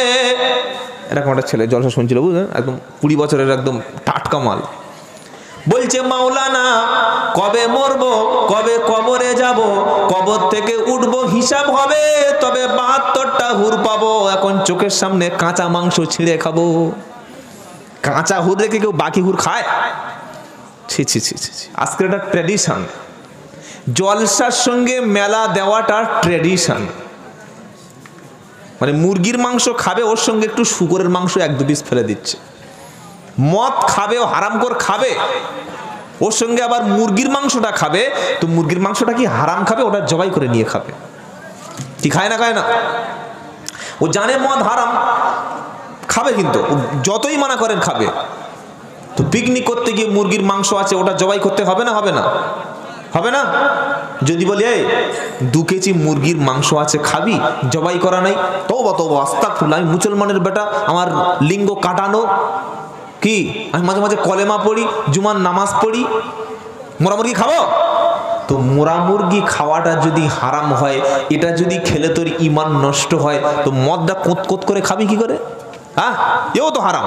এরকম একটা ছেলে জলসা শুনছিল, বুঝলেন, একদম 20 বছরের একদম টাটকা মাল। বলছে মাওলানা কবে মরবো, কবে কবরে যাব, কবর থেকে উঠবো, হিসাব হবে, তবে 72টা হুর পাবো। এখন চোখের সামনে কাঁচা মাংস ছিঁড়ে খাবো। কাঁচা হুর রেখে কেউ বাকি হুর খায়? ছি ছি ছি ছি। আজকের একটা ট্র্যাডিশন, জলসার সঙ্গে মেলা দেওয়াটা ট্র্যাডিশন। মানে মুরগির মাংস খাবে, ওর সঙ্গে একটু শুকরের মাংস 1-2 পিস ফেলে দিচ্ছে। মদ খাবে, ও হারাম করে খাবে, ওর সঙ্গে আবার মুরগির মাংসটা খাবে। তো মুরগির মাংসটা কি হারাম খাবে? ওটা জবাই করে নিয়ে খাবে। কি খায় না? খায় না। ও জানে মদ হারাম, খাবে, কিন্তু যতই মানা করেন খাবে। তো পিকনিক করতে গিয়ে মুরগির মাংস আছে, ওটা জবাই করতে হবে না? হবে না? হবে না? যদি বলি এই 2 কেজি মুরগির মাংস আছে, খাবি? জবাই করা নাই। তওবা তওবা, আস্তাগফিরুল্লাহ, আমি মুসলমানের বেটা, আমার লিঙ্গ কাটানো। কি আমি মাঝে মাঝে কলেমা পড়ি, জুমার নামাজ পড়ি, মোরা মুরগি খাবো? তো মোরা মুরগি খাওয়াটা যদি হারাম হয়, এটা যদি খেলে তোর ঈমান নষ্ট হয়, তো মদটা কোত কোত করে খাবি কি করে? হ্যাঁ, এও তো হারাম।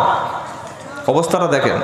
অবস্থাটা দেখেন।